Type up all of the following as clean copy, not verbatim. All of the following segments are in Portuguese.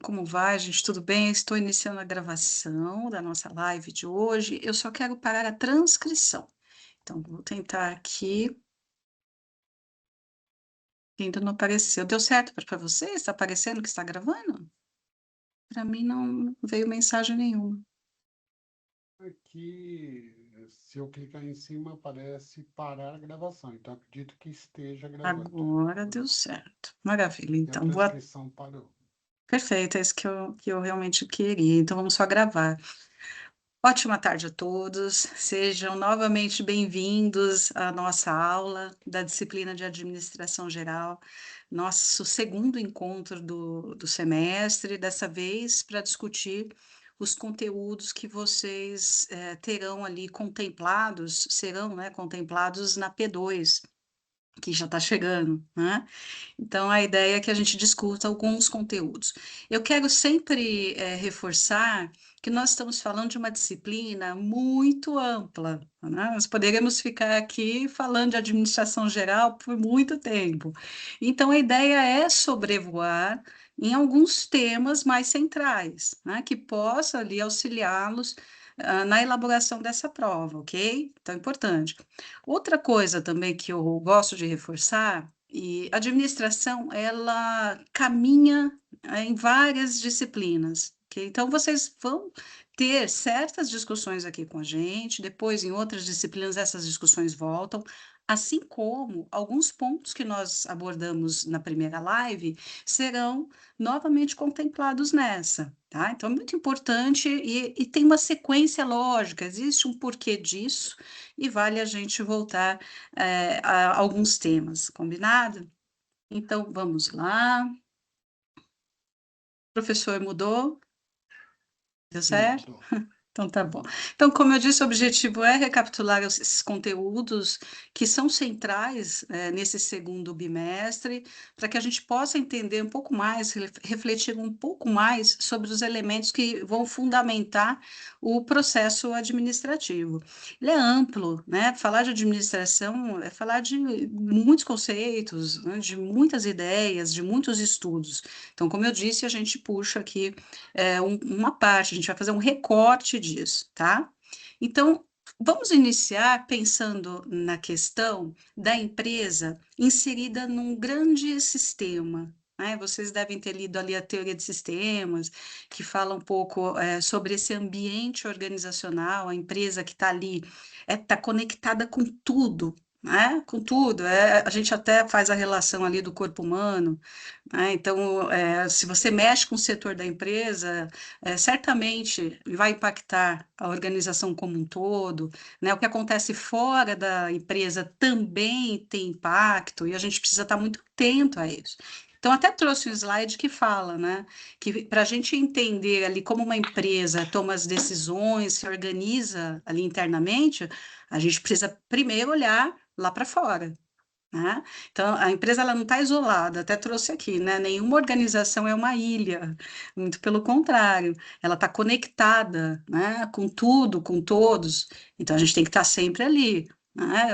Como vai, gente? Tudo bem? Estou iniciando a gravação da nossa live de hoje. Eu só quero parar a transcrição. Então, vou tentar aqui. Ainda não apareceu. Deu certo para você? Está aparecendo que está gravando? Para mim não veio mensagem nenhuma. Aqui, se eu clicar em cima, aparece parar a gravação. Então, acredito que esteja gravando. Agora deu certo. Maravilha. E a Então, boa. transcrição parou. Perfeito, é isso que eu realmente queria. Então, vamos só gravar. Ótima tarde a todos, sejam novamente bem-vindos à nossa aula da disciplina de Administração Geral, nosso segundo encontro do semestre, dessa vez para discutir os conteúdos que vocês terão ali contemplados, serão, né, contemplados na P2, que já está chegando, né? Então, a ideia é que a gente discuta alguns conteúdos. Eu quero sempre reforçar que nós estamos falando de uma disciplina muito ampla, né? Nós poderíamos ficar aqui falando de administração geral por muito tempo. Então, a ideia é sobrevoar em alguns temas mais centrais, né? Que possa ali auxiliá-los na elaboração dessa prova, ok? Então, é importante. Outra coisa também que eu gosto de reforçar, e a administração, ela caminha em várias disciplinas, ok? Então, vocês vão ter certas discussões aqui com a gente, depois em outras disciplinas essas discussões voltam, assim como alguns pontos que nós abordamos na primeira live serão novamente contemplados nessa, tá? Então, é muito importante e tem uma sequência lógica, existe um porquê disso, e vale a gente voltar a alguns temas, combinado? Então, vamos lá. O professor mudou? Deu Sim, certo? mudou. Então, tá bom. Então, como eu disse, o objetivo é recapitular esses conteúdos que são centrais nesse segundo bimestre, para que a gente possa entender um pouco mais, refletir um pouco mais sobre os elementos que vão fundamentar o processo administrativo. Ele é amplo, né? Falar de administração é falar de muitos conceitos, né? De muitas ideias, de muitos estudos. Então, como eu disse, a gente puxa aqui uma parte, a gente vai fazer um recorte disso, tá? Então, vamos iniciar pensando na questão da empresa inserida num grande sistema. Né? Vocês devem ter lido ali a teoria de sistemas, que fala um pouco sobre esse ambiente organizacional, a empresa que está ali, está conectada com tudo, né? Com tudo. A gente até faz a relação ali do corpo humano, né? Então, se você mexe com o setor da empresa, certamente vai impactar a organização como um todo, né? O que acontece fora da empresa também tem impacto e a gente precisa estar muito atento a isso. Então, até trouxe um slide que fala, né, que para a gente entender ali como uma empresa toma as decisões, se organiza ali internamente, a gente precisa primeiro olhar lá para fora, né? Então, a empresa ela não está isolada, até trouxe aqui, né? Nenhuma organização é uma ilha, muito pelo contrário, ela está conectada, né? Com tudo, com todos. Então, a gente tem que estar sempre ali, né?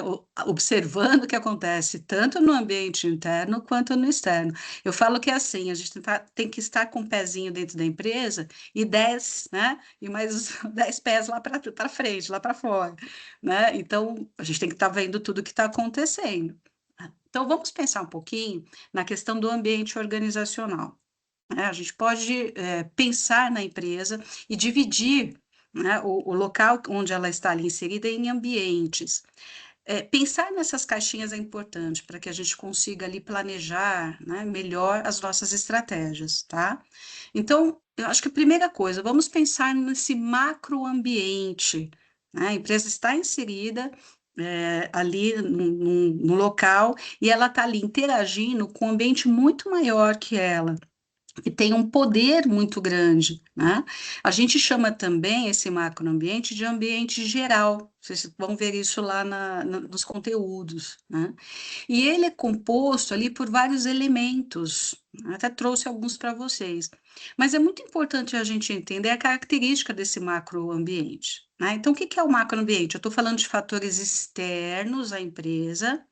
Observando o que acontece, tanto no ambiente interno quanto no externo. Eu falo que é assim, a gente tem que estar com um pezinho dentro da empresa e 10, né? E mais 10 pés lá para frente, lá para fora, né? Então, a gente tem que estar vendo tudo o que está acontecendo. Então, vamos pensar um pouquinho na questão do ambiente organizacional, né? A gente pode pensar na empresa e dividir, né, o local onde ela está ali inserida em ambientes. Pensar nessas caixinhas é importante para que a gente consiga ali planejar, né, melhor as nossas estratégias, tá? Então, eu acho que a primeira coisa, vamos pensar nesse macroambiente, né? A empresa está inserida ali no local e ela está ali interagindo com um ambiente muito maior que ela, que tem um poder muito grande, né? A gente chama também esse macroambiente de ambiente geral, vocês vão ver isso lá nos conteúdos, né? E ele é composto ali por vários elementos, até trouxe alguns para vocês, mas é muito importante a gente entender a característica desse macroambiente, né? Então, o que é o macroambiente? Eu estou falando de fatores externos à empresa,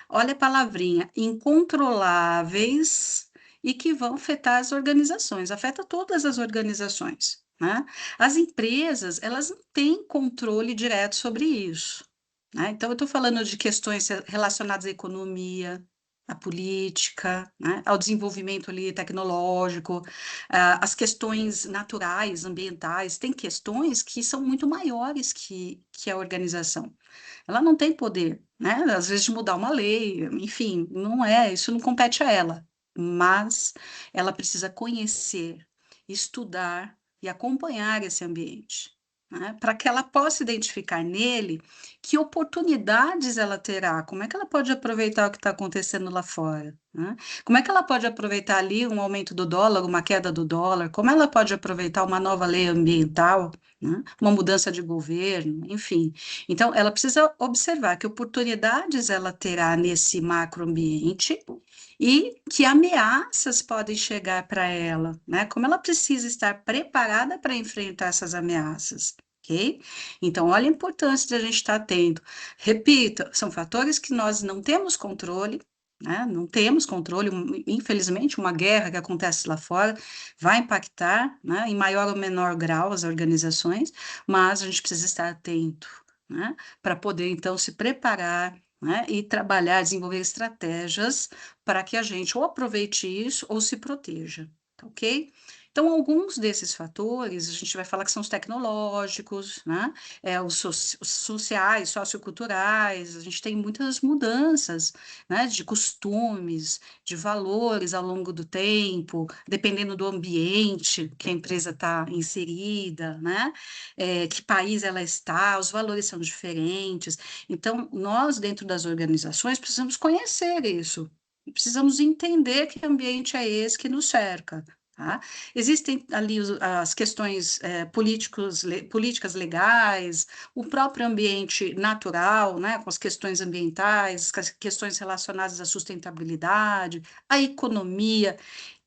olha a palavrinha, incontroláveis e que vão afetar as organizações, afeta todas as organizações, né. As empresas, elas não têm controle direto sobre isso, né, então eu estou falando de questões relacionadas à economia, à política, né, ao desenvolvimento ali tecnológico, as questões naturais, ambientais, tem questões que são muito maiores que a organização. Ela não tem poder, né, às vezes de mudar uma lei, enfim, não é, isso não compete a ela, mas ela precisa conhecer, estudar e acompanhar esse ambiente, né, para que ela possa identificar nele que oportunidades ela terá, como é que ela pode aproveitar o que está acontecendo lá fora, né? Como é que ela pode aproveitar ali um aumento do dólar, uma queda do dólar, como ela pode aproveitar uma nova lei ambiental, né, uma mudança de governo, enfim. Então, ela precisa observar que oportunidades ela terá nesse macroambiente e que ameaças podem chegar para ela, né? Como ela precisa estar preparada para enfrentar essas ameaças, ok? Então, olha a importância de a gente estar atento. Repita, são fatores que nós não temos controle, né? Não temos controle, infelizmente, uma guerra que acontece lá fora vai impactar, né, em maior ou menor grau as organizações, mas a gente precisa estar atento, né, para poder então se preparar, né, e trabalhar, desenvolver estratégias para que a gente ou aproveite isso ou se proteja, tá ok? Então, alguns desses fatores, a gente vai falar que são os tecnológicos, né, os sociais, socioculturais, a gente tem muitas mudanças, né, de costumes, de valores ao longo do tempo, dependendo do ambiente que a empresa está inserida, né? Que país ela está, os valores são diferentes. Então, nós, dentro das organizações, precisamos conhecer isso, precisamos entender que ambiente é esse que nos cerca. Tá? Existem ali as questões políticas legais, o próprio ambiente natural, né, com as questões ambientais, com as questões relacionadas à sustentabilidade, à economia.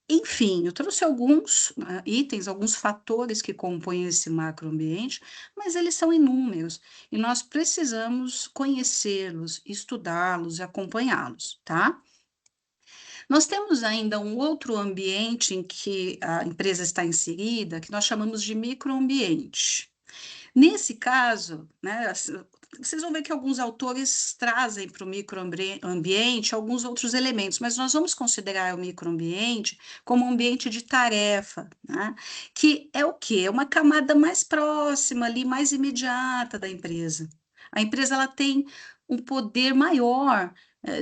Enfim, eu trouxe alguns, né, itens, alguns fatores que compõem esse macroambiente, mas eles são inúmeros e nós precisamos conhecê-los, estudá-los e acompanhá-los, tá? Nós temos ainda um outro ambiente em que a empresa está inserida, que nós chamamos de microambiente. Nesse caso, né, vocês vão ver que alguns autores trazem para o microambiente alguns outros elementos, mas nós vamos considerar o microambiente como um ambiente de tarefa, né, que é o quê? É uma camada mais próxima ali, mais imediata da empresa. A empresa ela tem um poder maior,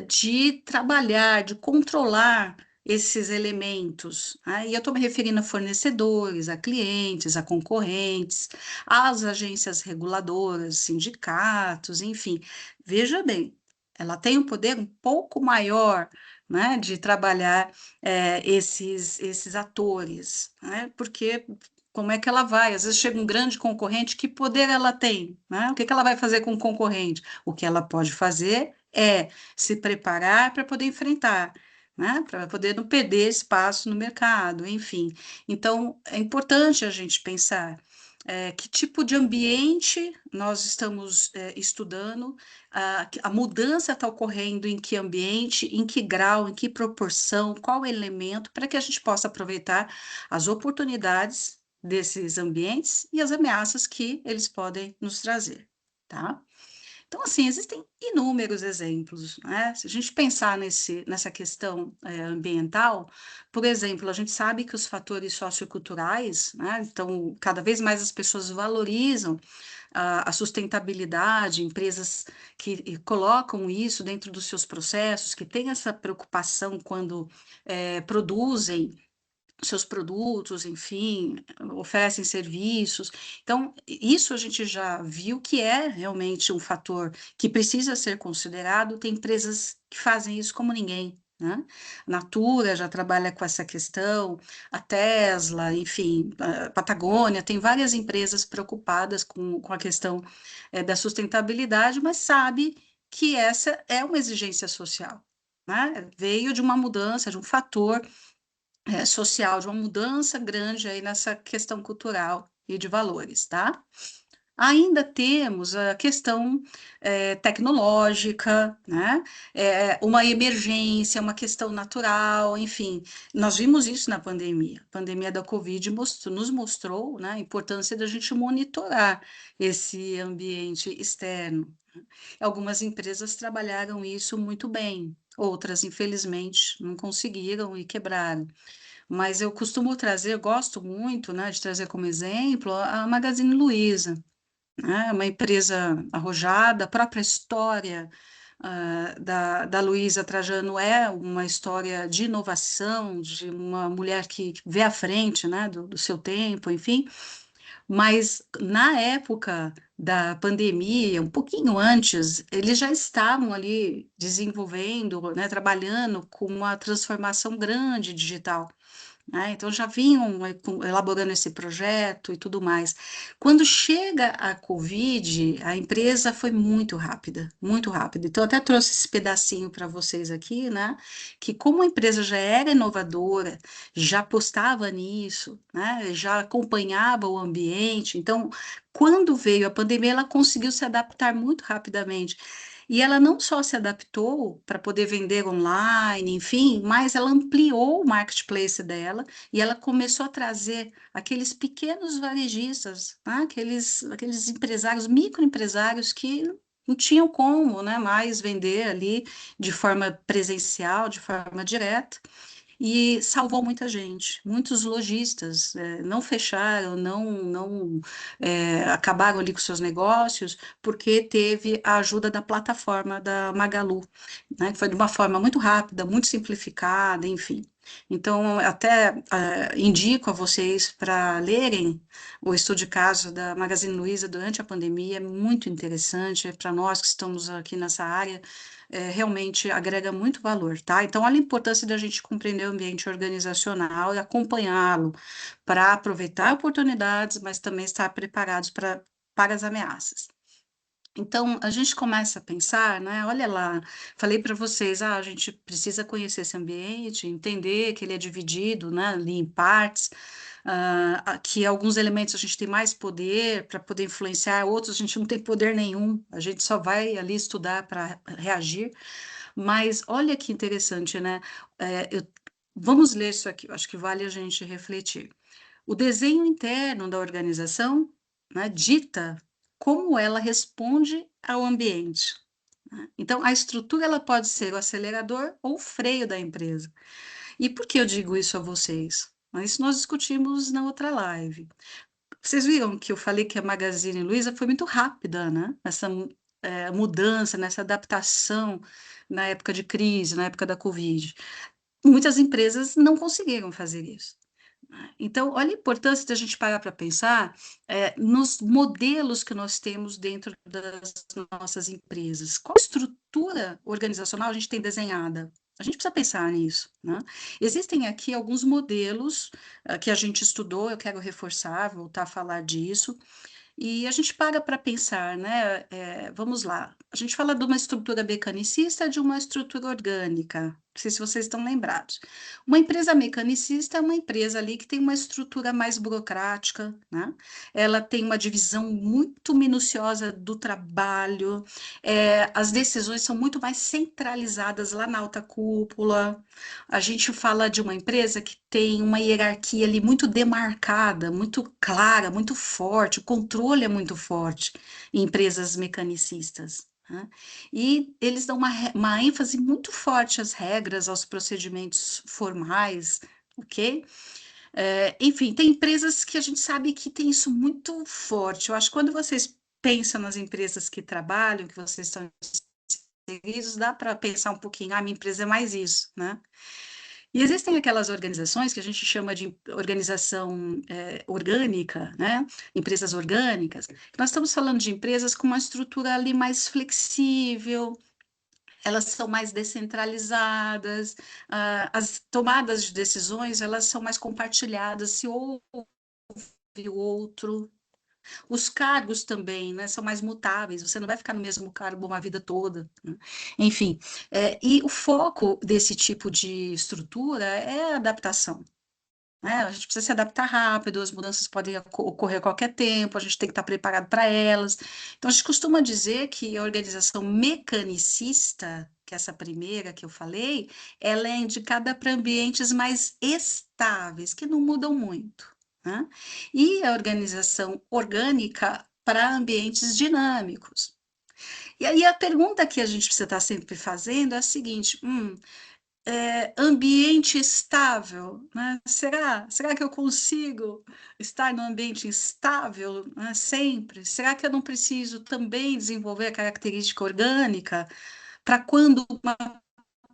de trabalhar, de controlar esses elementos, né, e eu estou me referindo a fornecedores, a clientes, a concorrentes, as agências reguladoras, sindicatos, enfim. Veja bem, ela tem um poder um pouco maior, né, de trabalhar, esses atores, né, porque como é que ela vai? Às vezes chega um grande concorrente, que poder ela tem, né? O que que ela vai fazer com o concorrente? O que ela pode fazer é se preparar para poder enfrentar, né, para poder não perder espaço no mercado, enfim. Então, é importante a gente pensar que tipo de ambiente nós estamos estudando, a mudança está ocorrendo em que ambiente, em que grau, em que proporção, qual elemento, para que a gente possa aproveitar as oportunidades desses ambientes e as ameaças que eles podem nos trazer, tá? Então, assim, existem inúmeros exemplos, né? Se a gente pensar nessa questão ambiental, por exemplo, a gente sabe que os fatores socioculturais, né? Então, cada vez mais as pessoas valorizam a sustentabilidade, empresas que colocam isso dentro dos seus processos, que têm essa preocupação quando produzem seus produtos, enfim, oferecem serviços. Então, isso a gente já viu que é realmente um fator que precisa ser considerado. Tem empresas que fazem isso como ninguém, né? A Natura já trabalha com essa questão, a Tesla, enfim, a Patagônia, tem várias empresas preocupadas com a questão da sustentabilidade, mas sabe que essa é uma exigência social, né? Veio de uma mudança, de um fator social, de uma mudança grande aí nessa questão cultural e de valores, tá? ainda temos a questão tecnológica, né? Uma emergência, uma questão natural, enfim, nós vimos isso na pandemia. A pandemia da Covid nos mostrou, né, a importância da gente monitorar esse ambiente externo. Algumas empresas trabalharam isso muito bem, outras, infelizmente, não conseguiram e quebraram. Mas eu costumo trazer, gosto muito, né, de trazer como exemplo a Magazine Luiza, né, uma empresa arrojada, a própria história da Luísa Trajano é uma história de inovação, de uma mulher que vê à frente, né, do seu tempo, enfim, mas na época da pandemia, um pouquinho antes, eles já estavam ali desenvolvendo, né, trabalhando com uma transformação grande digital, né, então já vinham elaborando esse projeto e tudo mais. Quando chega a Covid, a empresa foi muito rápida, muito rápida. Então, eu até trouxe esse pedacinho para vocês aqui, né? Que como a empresa já era inovadora, já apostava nisso, né? Já acompanhava o ambiente. Então, quando veio a pandemia, ela conseguiu se adaptar muito rapidamente. E ela não só se adaptou para poder vender online, enfim, mas ela ampliou o marketplace dela e ela começou a trazer aqueles pequenos varejistas, né? Aqueles empresários, microempresários que não tinham como, né, mais vender ali de forma presencial, de forma direta e salvou muita gente. Muitos lojistas não fecharam, acabaram ali com seus negócios, porque teve a ajuda da plataforma da Magalu, né, que foi de uma forma muito rápida, muito simplificada, enfim. Então, até indico a vocês para lerem o estudo de caso da Magazine Luiza durante a pandemia, é muito interessante, para nós que estamos aqui nessa área, realmente agrega muito valor, tá? Então, olha a importância da gente compreender o ambiente organizacional e acompanhá-lo para aproveitar oportunidades, mas também estar preparados para as ameaças. Então, a gente começa a pensar, né? Olha lá, falei para vocês, a gente precisa conhecer esse ambiente, entender que ele é dividido, né, ali em partes, que alguns elementos a gente tem mais poder para poder influenciar, outros a gente não tem poder nenhum, a gente só vai ali estudar para reagir. Mas olha que interessante, né? Vamos ler isso aqui, eu acho que vale a gente refletir. O desenho interno da organização, né, dita como ela responde ao ambiente, né? Então, a estrutura ela pode ser o acelerador ou o freio da empresa. E por que eu digo isso a vocês? Isso nós discutimos na outra live. Vocês viram que eu falei que a Magazine Luiza foi muito rápida, né? Nessa mudança, nessa adaptação na época de crise, na época da Covid. Muitas empresas não conseguiram fazer isso. Então, olha a importância da gente parar para pensar nos modelos que nós temos dentro das nossas empresas. Qual estrutura organizacional a gente tem desenhada? A gente precisa pensar nisso, né? Existem aqui alguns modelos que a gente estudou, eu quero reforçar, voltar a falar disso, e a gente para pensar, né? Vamos lá. A gente fala de uma estrutura mecanicista, de uma estrutura orgânica. Não sei se vocês estão lembrados. Uma empresa mecanicista é uma empresa ali que tem uma estrutura mais burocrática, né? Ela tem uma divisão muito minuciosa do trabalho, as decisões são muito mais centralizadas lá na alta cúpula. A gente fala de uma empresa que tem uma hierarquia ali muito demarcada, muito clara, muito forte, o controle é muito forte em empresas mecanicistas, né? E eles dão uma ênfase muito forte às regras, aos procedimentos formais, ok? Enfim, tem empresas que a gente sabe que tem isso muito forte. Eu acho que quando vocês pensam nas empresas que trabalham, que vocês estão inseridos, dá para pensar um pouquinho, minha empresa é mais isso, né? E existem aquelas organizações que a gente chama de organização orgânica, né? Empresas orgânicas. Nós estamos falando de empresas com uma estrutura ali mais flexível, elas são mais descentralizadas, as tomadas de decisões elas são mais compartilhadas, se ouve o outro. Os cargos também, né, são mais mutáveis, você não vai ficar no mesmo cargo uma vida toda, né? Enfim, e o foco desse tipo de estrutura é a adaptação. né? A gente precisa se adaptar rápido, as mudanças podem ocorrer a qualquer tempo, a gente tem que estar preparado para elas. Então, a gente costuma dizer que a organização mecanicista, que é essa primeira que eu falei, ela é indicada para ambientes mais estáveis, que não mudam muito, né? E a organização orgânica para ambientes dinâmicos. E aí a pergunta que a gente precisa estar sempre fazendo é a seguinte: ambiente estável, né? Será que eu consigo estar num ambiente estável, né, sempre? Será que eu não preciso também desenvolver a característica orgânica para quando uma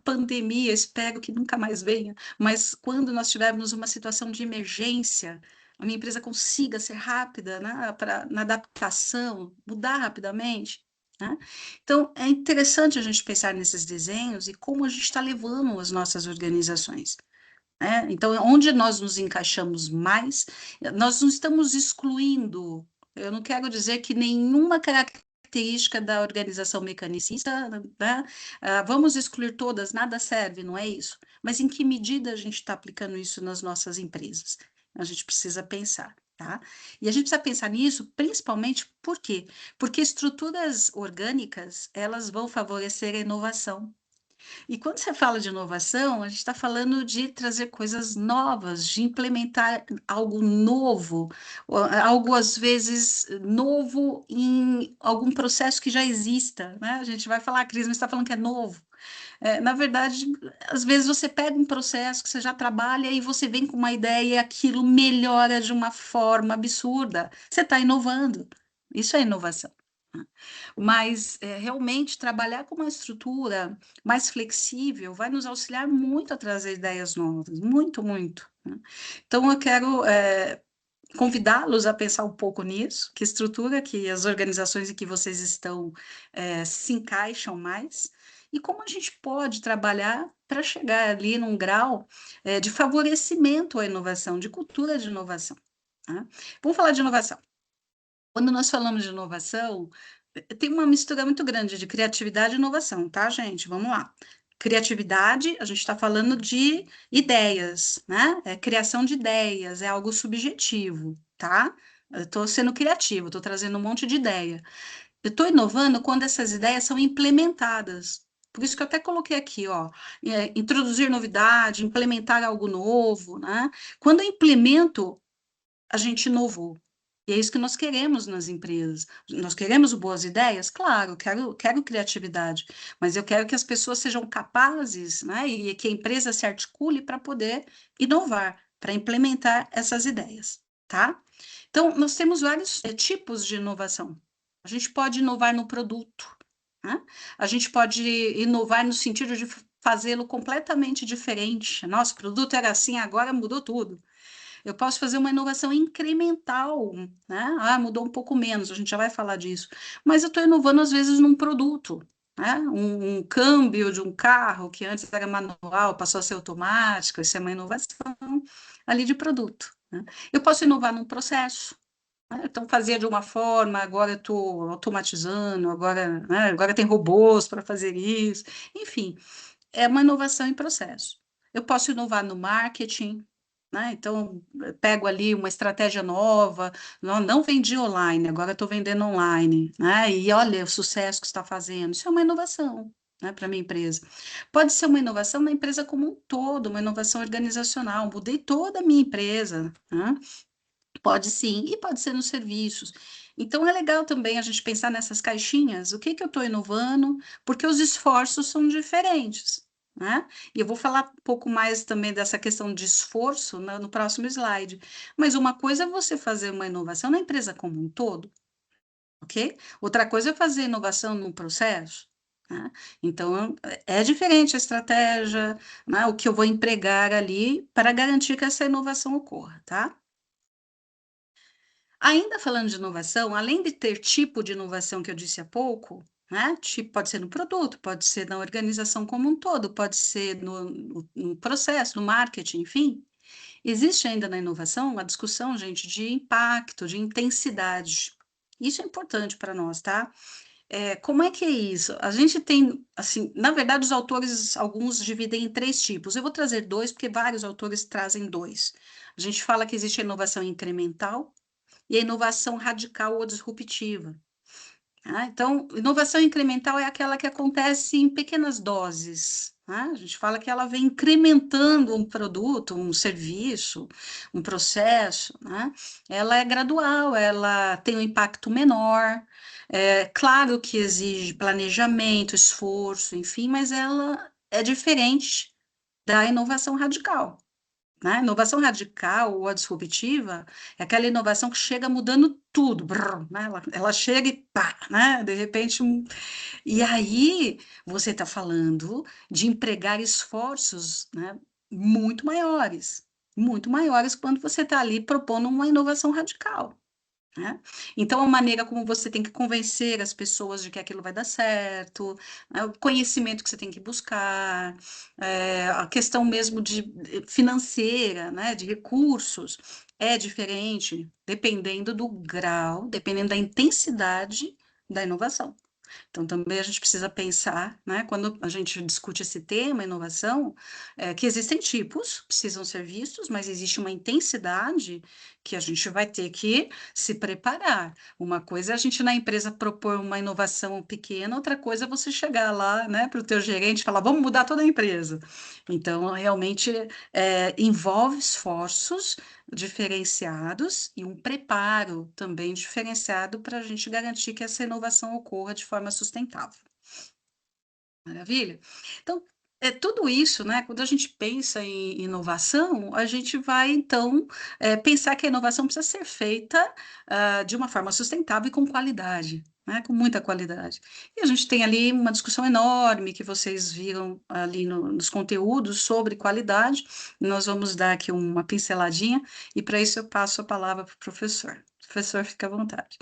pandemia, espero que nunca mais venha, mas quando nós tivermos uma situação de emergência, a minha empresa consiga ser rápida, né, na adaptação, mudar rapidamente, né? Então, é interessante a gente pensar nesses desenhos e como a gente está levando as nossas organizações, né? Então, onde nós nos encaixamos mais, nós não estamos excluindo, eu não quero dizer que nenhuma característica da organização mecanicista, né, vamos excluir todas, nada serve, não é isso. Mas em que medida a gente está aplicando isso nas nossas empresas? A gente precisa pensar, tá? E a gente precisa pensar nisso, principalmente por quê? Porque estruturas orgânicas, elas vão favorecer a inovação. E quando você fala de inovação, a gente está falando de trazer coisas novas, de implementar algo novo, algo às vezes novo em algum processo que já exista, né? A gente vai falar, Cris, mas está falando que é novo. Na verdade, às vezes você pega um processo que você já trabalha e você vem com uma ideia e aquilo melhora de uma forma absurda. Você está inovando. Isso é inovação. Mas, realmente, trabalhar com uma estrutura mais flexível vai nos auxiliar muito a trazer ideias novas, muito, muito, né. Então eu quero, convidá-los a pensar um pouco nisso, que estrutura que as organizações em que vocês estão, se encaixam mais, e como a gente pode trabalhar para chegar ali num grau, de favorecimento à inovação, de cultura de inovação, tá. Vamos falar de inovação. Quando nós falamos de inovação, tem uma mistura muito grande de criatividade e inovação, tá, gente? Vamos lá. Criatividade, a gente está falando de ideias, né? É criação de ideias, é algo subjetivo, tá? Eu estou sendo criativo, estou trazendo um monte de ideia. Eu estou inovando quando essas ideias são implementadas. Por isso que eu até coloquei aqui, ó, introduzir novidade, implementar algo novo, né? Quando eu implemento, a gente inovou. E é isso que nós queremos nas empresas. Nós queremos boas ideias? Claro, quero criatividade, mas eu quero que as pessoas sejam capazes, né, e que a empresa se articule para poder inovar, para implementar essas ideias, tá? Então, nós temos vários tipos de inovação. A gente pode inovar no produto, né? A gente pode inovar no sentido de fazê-lo completamente diferente. Nosso produto era assim, agora mudou tudo. Eu posso fazer uma inovação incremental, né? Ah, mudou um pouco menos, a gente já vai falar disso. Mas eu estou inovando, às vezes, num produto, né? Um câmbio de um carro que antes era manual, passou a ser automático, isso é uma inovação ali de produto, né? Eu posso inovar num processo, né? Então, fazia de uma forma, agora eu estou automatizando, agora, né, agora tem robôs para fazer isso. Enfim, é uma inovação em processo. Eu posso inovar no marketing, né? Então, eu pego ali uma estratégia nova, não vendi online, agora estou vendendo online, né? E olha o sucesso que está fazendo. Isso é uma inovação, né, para a minha empresa. Pode ser uma inovação na empresa como um todo, uma inovação organizacional. Mudei toda a minha empresa, né? Pode sim, e pode ser nos serviços. Então é legal também a gente pensar nessas caixinhas, o que que eu estou inovando, porque os esforços são diferentes, né? E eu vou falar um pouco mais também dessa questão de esforço no próximo slide. Mas uma coisa é você fazer uma inovação na empresa como um todo, ok? Outra coisa é fazer inovação num processo, né? Então é diferente a estratégia, né? O que eu vou empregar ali para garantir que essa inovação ocorra, tá? Ainda falando de inovação, além de ter tipo de inovação que eu disse há pouco, né? Tipo, pode ser no produto, pode ser na organização como um todo, pode ser no processo, no marketing, enfim. Existe ainda na inovação uma discussão, gente, de impacto, de intensidade. Isso é importante para nós, tá? Como é que é isso? A gente tem, assim, na verdade, os autores, alguns dividem em três tipos. Eu vou trazer dois, porque vários autores trazem dois. A gente fala que existe a inovação incremental e a inovação radical ou disruptiva. Tá? Então, inovação incremental é aquela que acontece em pequenas doses. Tá? A gente fala que ela vem incrementando um produto, um serviço, um processo. Né? Ela é gradual, ela tem um impacto menor. É claro que exige planejamento, esforço, enfim, mas ela é diferente da inovação radical. Né? Inovação radical ou a disruptiva é aquela inovação que chega mudando tudo, brrr, né? Ela chega e pá, né? De repente, e aí você está falando de empregar esforços, né? Muito maiores quando você está ali propondo uma inovação radical. Né? Então, a maneira como você tem que convencer as pessoas de que aquilo vai dar certo, né? O conhecimento que você tem que buscar, a questão mesmo de financeira, né? De recursos, é diferente dependendo do grau, dependendo da intensidade da inovação. Então, também a gente precisa pensar, né, quando a gente discute esse tema, inovação, que existem tipos, precisam ser vistos, mas existe uma intensidade que a gente vai ter que se preparar. Uma coisa é a gente na empresa propor uma inovação pequena, outra coisa é você chegar lá, né, para o teu gerente e falar, vamos mudar toda a empresa. Então, realmente, envolve esforços diferenciados e um preparo também diferenciado para a gente garantir que essa inovação ocorra de forma sustentável. Maravilha? Então, tudo isso, né? Quando a gente pensa em inovação, a gente vai, então, pensar que a inovação precisa ser feita de uma forma sustentável e com qualidade, né? Com muita qualidade. E a gente tem ali uma discussão enorme que vocês viram ali nos conteúdos sobre qualidade. Nós vamos dar aqui uma pinceladinha, e para isso eu passo a palavra para o professor. Professor, fica à vontade.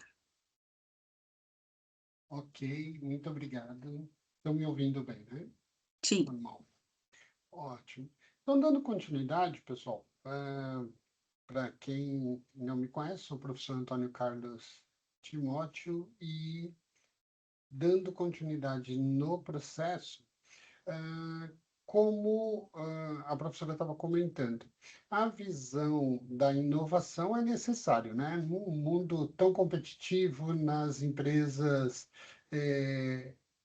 Ok, muito obrigado. Estão me ouvindo bem, né? Sim. Normal. Ótimo. Então, dando continuidade, pessoal, para quem não me conhece, sou o professor Antônio Carlos Timóteo e dando continuidade no processo, como a professora estava comentando, a visão da inovação é necessário, né? Num mundo tão competitivo, nas empresas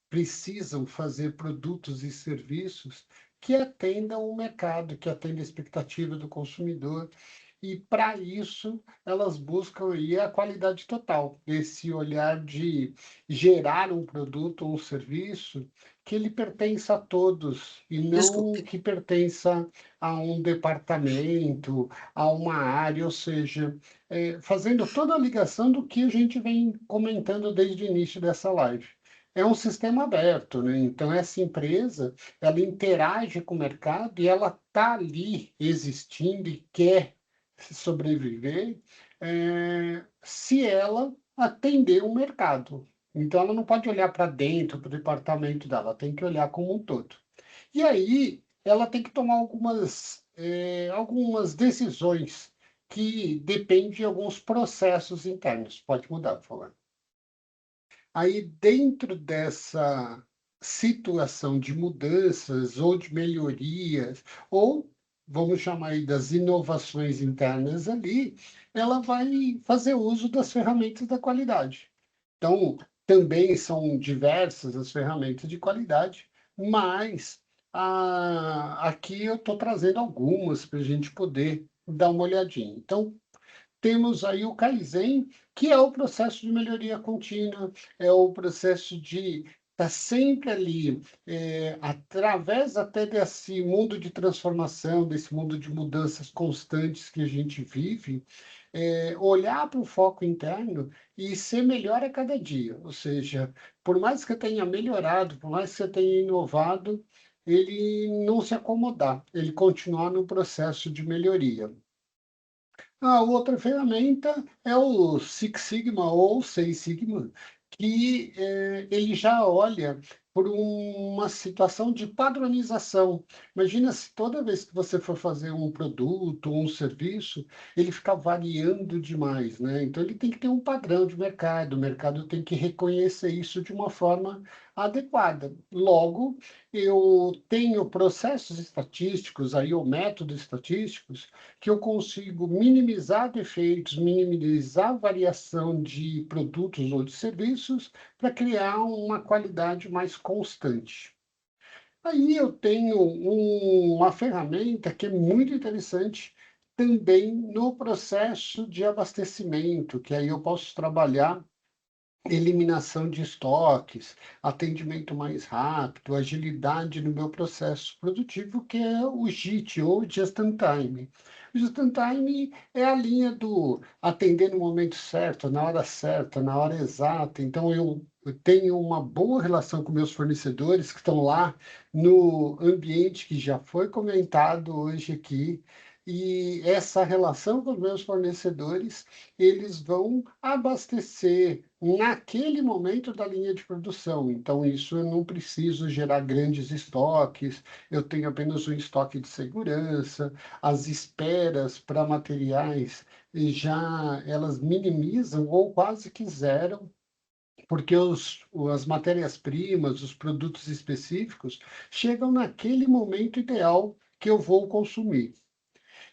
precisam fazer produtos e serviços que atendam o mercado, que atendam a expectativa do consumidor. E para isso, elas buscam aí a qualidade total, esse olhar de gerar um produto ou um serviço que ele pertença a todos e não Desculpe. que pertença a um departamento, a uma área, ou seja, fazendo toda a ligação do que a gente vem comentando desde o início dessa live. É um sistema aberto, né? Então essa empresa, ela interage com o mercado e ela está ali existindo e quer sobreviver, se ela atender o mercado. Então, ela não pode olhar para dentro, para o departamento dela, ela tem que olhar como um todo. E aí, ela tem que tomar algumas decisões que dependem de alguns processos internos. Pode mudar, por favor. Aí, dentro dessa situação de mudanças ou de melhorias, ou vamos chamar aí das inovações internas ali, ela vai fazer uso das ferramentas da qualidade. Então, também são diversas as ferramentas de qualidade, mas aqui eu estou trazendo algumas para a gente poder dar uma olhadinha. Então, temos aí o Kaizen, que é o processo de melhoria contínua, é o processo de estar sempre ali, através até desse mundo de transformação, desse mundo de mudanças constantes que a gente vive, olhar para o foco interno e ser melhor a cada dia. Ou seja, por mais que eu tenha melhorado, por mais que eu tenha inovado, ele não se acomodar, ele continuar no processo de melhoria. A outra ferramenta é o Six Sigma ou Seis Sigma, que ele já olha por uma situação de padronização. Imagina se toda vez que você for fazer um produto ou um serviço, ele fica variando demais, né? Então ele tem que ter um padrão de mercado, o mercado tem que reconhecer isso de uma forma adequada. Logo, eu tenho processos estatísticos aí, ou métodos estatísticos, que eu consigo minimizar defeitos, minimizar variação de produtos ou de serviços para criar uma qualidade mais constante. Aí eu tenho uma ferramenta que é muito interessante também no processo de abastecimento, que aí eu posso trabalhar eliminação de estoques, atendimento mais rápido, agilidade no meu processo produtivo, que é o JIT, ou Just in Time. O Just in Time é a linha do atender no momento certo, na hora exata. Então, eu tenho uma boa relação com meus fornecedores que estão lá no ambiente que já foi comentado hoje aqui, e essa relação com os meus fornecedores, eles vão abastecer naquele momento da linha de produção. Então, isso eu não preciso gerar grandes estoques, eu tenho apenas um estoque de segurança, as esperas para materiais já elas minimizam ou quase que zeram, porque as matérias-primas, os produtos específicos, chegam naquele momento ideal que eu vou consumir.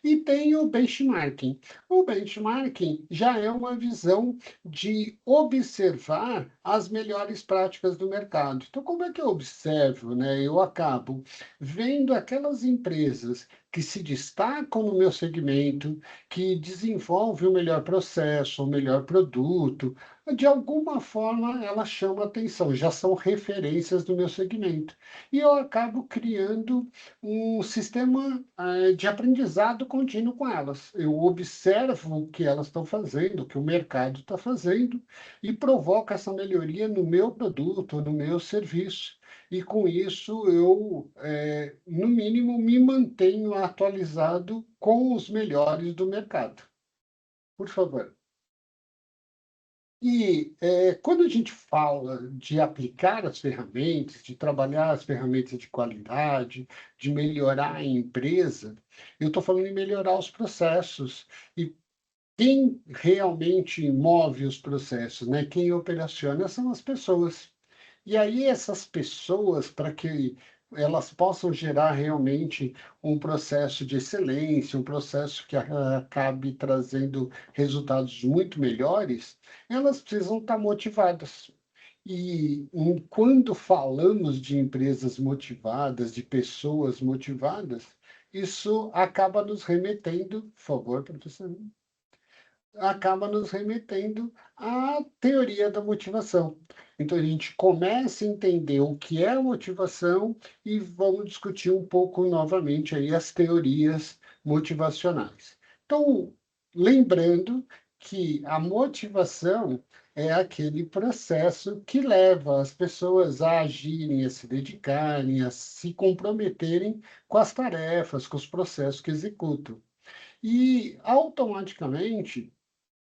E tem o benchmarking. O benchmarking já é uma visão de observar as melhores práticas do mercado. Então, como é que eu observo, né? Eu acabo vendo aquelas empresas que se destacam no meu segmento, que desenvolvem o melhor processo, o melhor produto, de alguma forma ela chama atenção, já são referências do meu segmento. E eu acabo criando um sistema de aprendizado contínuo com elas. Eu observo o que elas estão fazendo, o que o mercado está fazendo, e provoco essa melhoria no meu produto, no meu serviço. E com isso eu, no mínimo, me mantenho atualizado com os melhores do mercado. Por favor. E quando a gente fala de aplicar as ferramentas, de trabalhar as ferramentas de qualidade, de melhorar a empresa, eu estou falando em melhorar os processos. E quem realmente move os processos, né? Quem operaciona são as pessoas. E aí essas pessoas, para que elas possam gerar realmente um processo de excelência, um processo que acabe trazendo resultados muito melhores, elas precisam estar motivadas. E quando falamos de empresas motivadas, de pessoas motivadas, isso acaba nos remetendo, por favor, professor, acaba nos remetendo à teoria da motivação. Então, a gente começa a entender o que é a motivação e vamos discutir um pouco novamente aí as teorias motivacionais. Então, lembrando que a motivação é aquele processo que leva as pessoas a agirem, a se dedicarem, a se comprometerem com as tarefas, com os processos que executam. E automaticamente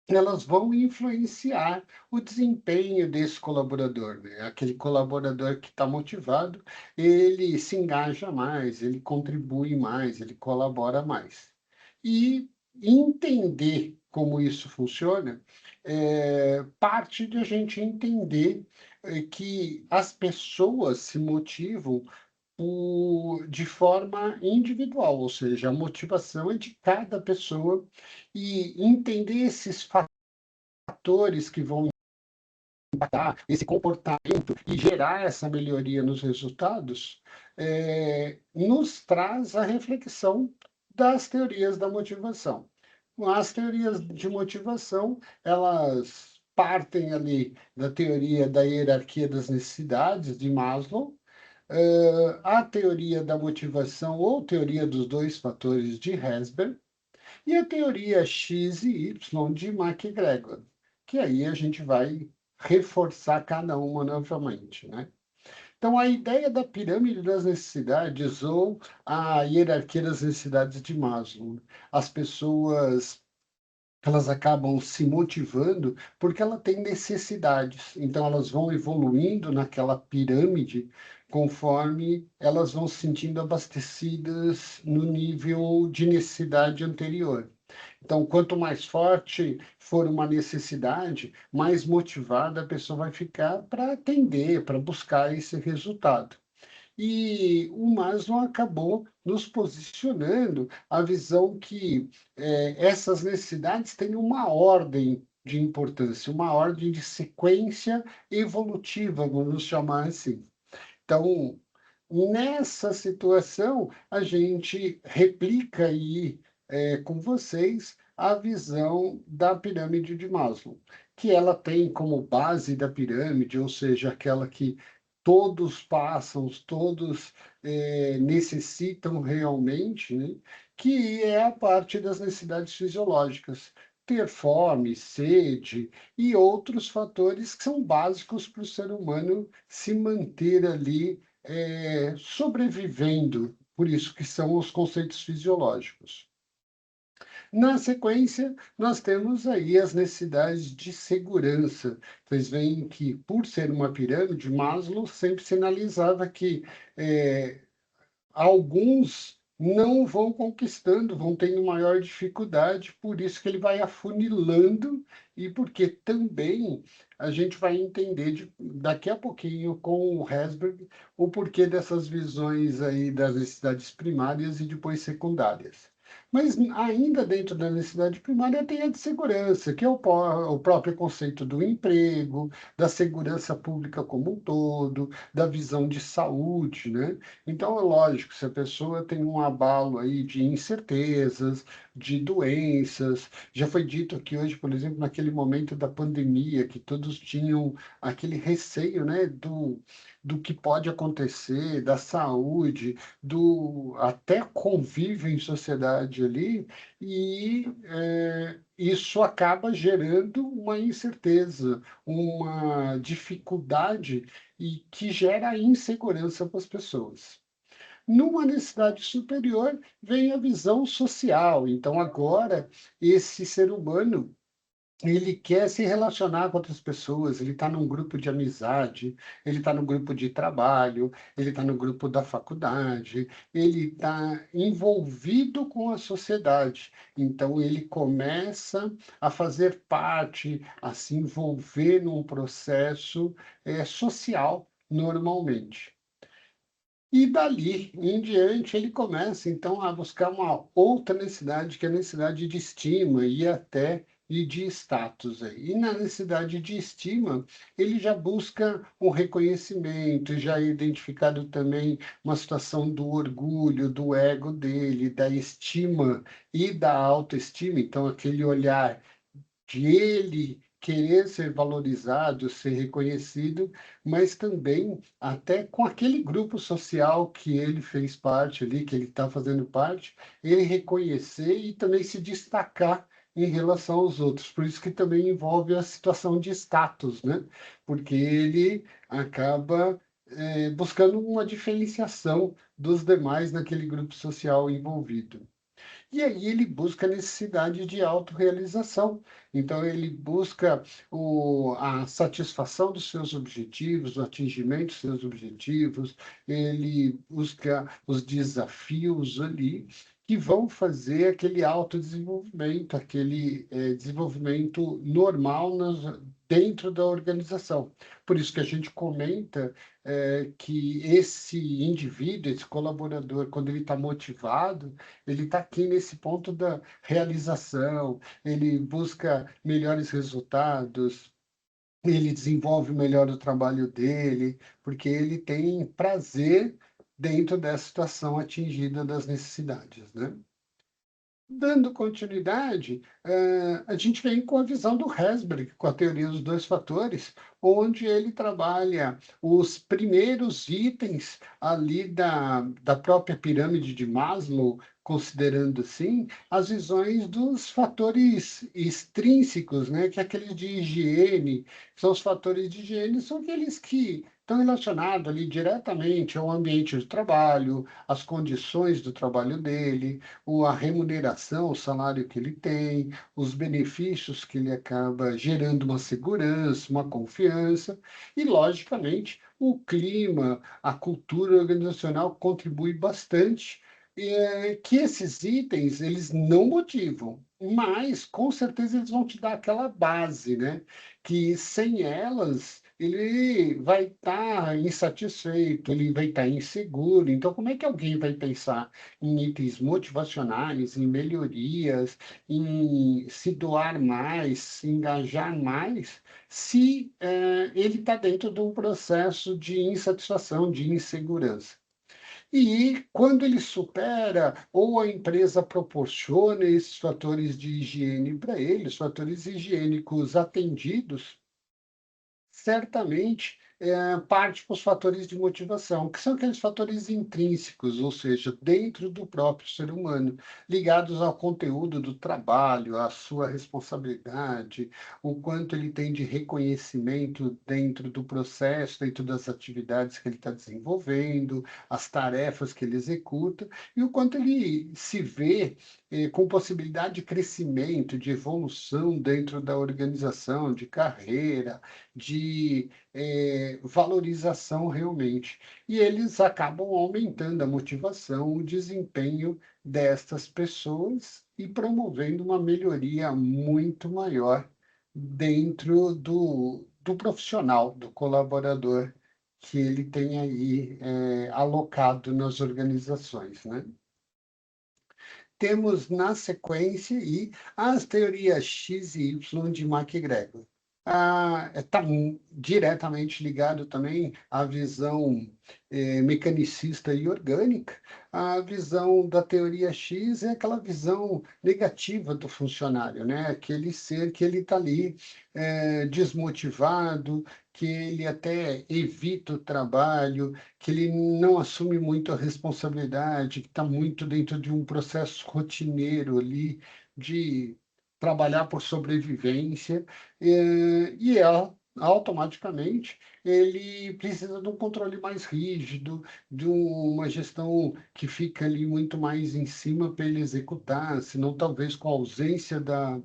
elas vão influenciar o desempenho desse colaborador, né? Aquele colaborador que está motivado, ele se engaja mais, ele contribui mais, ele colabora mais. E entender como isso funciona, parte de a gente entender que as pessoas se motivam de forma individual, ou seja, a motivação é de cada pessoa, e entender esses fatores que vão impactar esse comportamento e gerar essa melhoria nos resultados, nos traz a reflexão das teorias da motivação. As teorias de motivação, elas partem ali da teoria da hierarquia das necessidades de Maslow, a teoria da motivação ou teoria dos dois fatores de Herzberg, e a teoria X e Y de MacGregor, que aí a gente vai reforçar cada uma novamente, né? Então, a ideia da pirâmide das necessidades ou a hierarquia das necessidades de Maslow, as pessoas elas acabam se motivando porque ela tem necessidades. Então, elas vão evoluindo naquela pirâmide conforme elas vão se sentindo abastecidas no nível de necessidade anterior. Então, quanto mais forte for uma necessidade, mais motivada a pessoa vai ficar para atender, para buscar esse resultado. E o Maslow acabou nos posicionando a visão que essas necessidades têm uma ordem de importância, uma ordem de sequência evolutiva, vamos chamar assim. Então, nessa situação, a gente replica aí com vocês a visão da pirâmide de Maslow, que ela tem como base da pirâmide, ou seja, aquela que todos passam, todos necessitam realmente, né? Que é a parte das necessidades fisiológicas, ter fome, sede e outros fatores que são básicos para o ser humano se manter ali sobrevivendo, por isso que são os conceitos fisiológicos. Na sequência, nós temos aí as necessidades de segurança. Vocês veem que, por ser uma pirâmide, Maslow sempre sinalizava que alguns não vão conquistando, vão tendo maior dificuldade, por isso que ele vai afunilando e porque também a gente vai entender daqui a pouquinho com o Herzberg o porquê dessas visões aí das necessidades primárias e depois secundárias. Mas ainda dentro da necessidade primária tem a de segurança, que é o próprio conceito do emprego, da segurança pública como um todo, da visão de saúde, né? Então, é lógico, se a pessoa tem um abalo aí de incertezas, de doenças, já foi dito que hoje, por exemplo, naquele momento da pandemia, que todos tinham aquele receio, né, do que pode acontecer, da saúde, do até convívio em sociedade ali, e isso acaba gerando uma incerteza, uma dificuldade e que gera insegurança para as pessoas. Numa necessidade superior, vem a visão social. Então, agora, esse ser humano, ele quer se relacionar com outras pessoas, ele está num grupo de amizade, ele está no grupo de trabalho, ele está no grupo da faculdade, ele está envolvido com a sociedade. Então, ele começa a fazer parte, a se envolver num processo social, normalmente. E dali em diante ele começa então a buscar uma outra necessidade, que é a necessidade de estima e até de status aí. E na necessidade de estima, ele já busca um reconhecimento, já é identificado também uma situação do orgulho, do ego dele, da estima e da autoestima, então aquele olhar de ele querer ser valorizado, ser reconhecido, mas também até com aquele grupo social que ele fez parte ali, que ele está fazendo parte, ele reconhecer e também se destacar em relação aos outros. Por isso que também envolve a situação de status, né? Porque ele acaba buscando uma diferenciação dos demais naquele grupo social envolvido. E aí ele busca a necessidade de autorrealização. Então, ele busca a satisfação dos seus objetivos, o atingimento dos seus objetivos, ele busca os desafios ali que vão fazer aquele autodesenvolvimento, aquele desenvolvimento normal dentro da organização. Por isso que a gente comenta que esse indivíduo, esse colaborador, quando ele está motivado, ele está aqui nesse ponto da realização, ele busca melhores resultados, ele desenvolve melhor o trabalho dele, porque ele tem prazer dentro dessa situação atingida das necessidades, né? Dando continuidade, a gente vem com a visão do Herzberg, com a teoria dos dois fatores, onde ele trabalha os primeiros itens ali da própria pirâmide de Maslow, considerando assim as visões dos fatores extrínsecos, né, que é aqueles de higiene, são os fatores de higiene, são aqueles que estão relacionados ali diretamente ao ambiente de trabalho, às condições do trabalho dele, a remuneração, o salário que ele tem, os benefícios que ele acaba gerando uma segurança, uma confiança, e, logicamente, o clima, a cultura organizacional contribui bastante, que esses itens, eles não motivam, mas com certeza eles vão te dar aquela base, né? Que sem elas ele vai estar insatisfeito, ele vai estar inseguro. Então, como é que alguém vai pensar em itens motivacionais, em melhorias, em se doar mais, se engajar mais, se ele está dentro de um processo de insatisfação, de insegurança? E quando ele supera, ou a empresa proporciona esses fatores de higiene para ele, os fatores higiênicos atendidos, certamente, parte para os fatores de motivação, que são aqueles fatores intrínsecos, ou seja, dentro do próprio ser humano, ligados ao conteúdo do trabalho, à sua responsabilidade, o quanto ele tem de reconhecimento dentro do processo, dentro das atividades que ele está desenvolvendo, as tarefas que ele executa, e o quanto ele se vê, com possibilidade de crescimento, de evolução dentro da organização, de carreira, de valorização realmente. E eles acabam aumentando a motivação, o desempenho destas pessoas e promovendo uma melhoria muito maior dentro do profissional, do colaborador que ele tem aí alocado nas organizações, né? Temos na sequência e as teorias X e Y de MacGregor. Está diretamente ligado também à visão mecanicista e orgânica. A visão da teoria X é aquela visão negativa do funcionário, né? Aquele ser que ele está ali desmotivado, que ele até evita o trabalho, que ele não assume muito a responsabilidade, que está muito dentro de um processo rotineiro ali de trabalhar por sobrevivência, automaticamente ele precisa de um controle mais rígido, de uma gestão que fica ali muito mais em cima para ele executar, senão talvez com a ausência da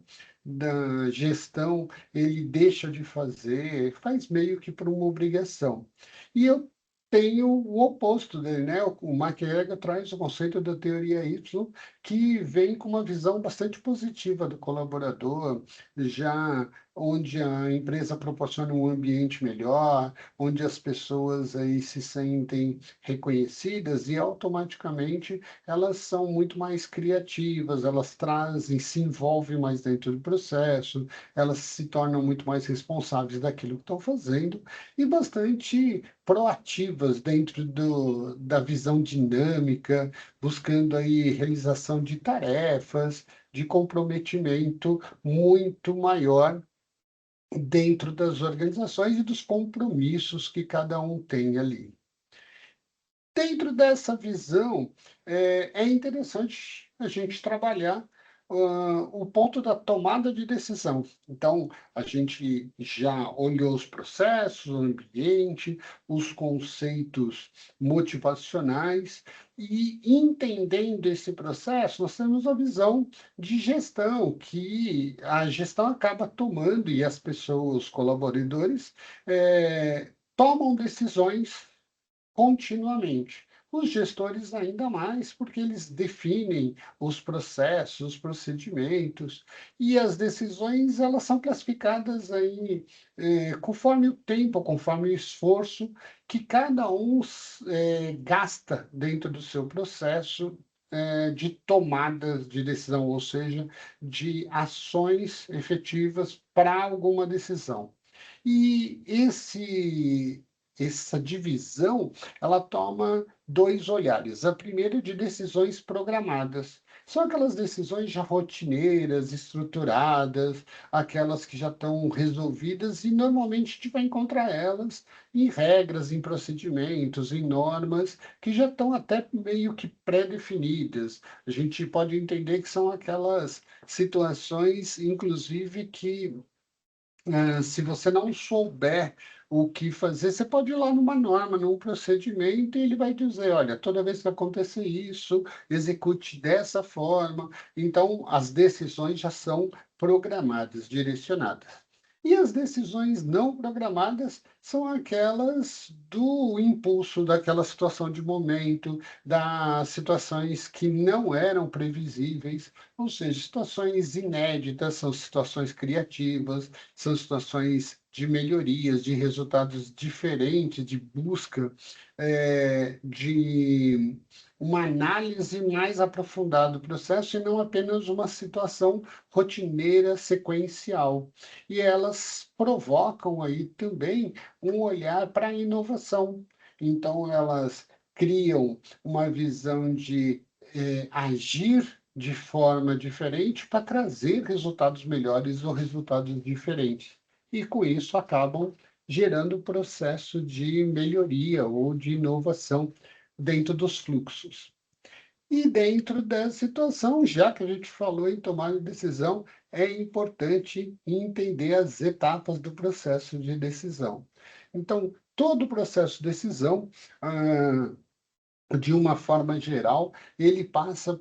gestão ele deixa de fazer, faz meio que por uma obrigação. E eu tenho o oposto dele, né? O McGregor traz o conceito da teoria Y, que vem com uma visão bastante positiva do colaborador, já onde a empresa proporciona um ambiente melhor, onde as pessoas aí se sentem reconhecidas e automaticamente elas são muito mais criativas, elas trazem, se envolvem mais dentro do processo, elas se tornam muito mais responsáveis daquilo que estão fazendo e bastante proativas dentro da visão dinâmica, buscando aí realização de tarefas, de comprometimento muito maior dentro das organizações e dos compromissos que cada um tem ali. Dentro dessa visão, é interessante a gente trabalhar o ponto da tomada de decisão. Então, a gente já olhou os processos, o ambiente, os conceitos motivacionais, e entendendo esse processo, nós temos a visão de gestão, que a gestão acaba tomando, e as pessoas, os colaboradores, tomam decisões continuamente. Os gestores ainda mais, porque eles definem os processos, os procedimentos, e as decisões elas são classificadas aí conforme o tempo, conforme o esforço que cada um gasta dentro do seu processo de tomada de decisão, ou seja, de ações efetivas para alguma decisão. E essa divisão, ela toma dois olhares. A primeira é de decisões programadas. São aquelas decisões já rotineiras, estruturadas, aquelas que já estão resolvidas, e normalmente a gente vai encontrar elas em regras, em procedimentos, em normas que já estão até meio que pré-definidas. A gente pode entender que são aquelas situações, inclusive, que se você não souber o que fazer. Você pode ir lá numa norma, num procedimento, e ele vai dizer: olha, toda vez que acontecer isso, execute dessa forma. Então, as decisões já são programadas, direcionadas. E as decisões não programadas são aquelas do impulso, daquela situação de momento, das situações que não eram previsíveis, ou seja, situações inéditas, são situações criativas, são situações de melhorias, de resultados diferentes, de busca, de uma análise mais aprofundada do processo e não apenas uma situação rotineira, sequencial. E elas provocam aí também um olhar para a inovação. Então, elas criam uma visão de agir de forma diferente para trazer resultados melhores ou resultados diferentes. E com isso acabam gerando processo de melhoria ou de inovação dentro dos fluxos. E dentro dessa situação, já que a gente falou em tomar decisão, é importante entender as etapas do processo de decisão. Então, todo o processo de decisão, ah, de uma forma geral, ele passa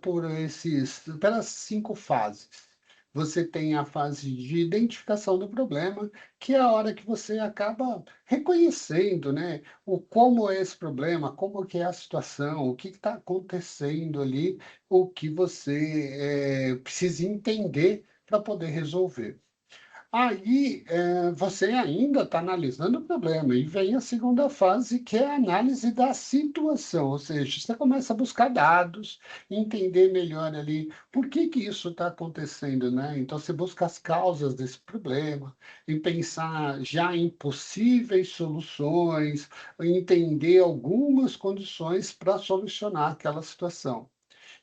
pelas 5 fases. Você tem a fase de identificação do problema, que é a hora que você acaba reconhecendo, né, como é esse problema, como que é a situação, o que está acontecendo ali, o que você precisa entender para poder resolver. Aí, você ainda está analisando o problema, e vem a segunda fase, que é a análise da situação, ou seja, você começa a buscar dados, entender melhor ali por que que isso está acontecendo, né? Então, você busca as causas desse problema, e pensar já em possíveis soluções, entender algumas condições para solucionar aquela situação.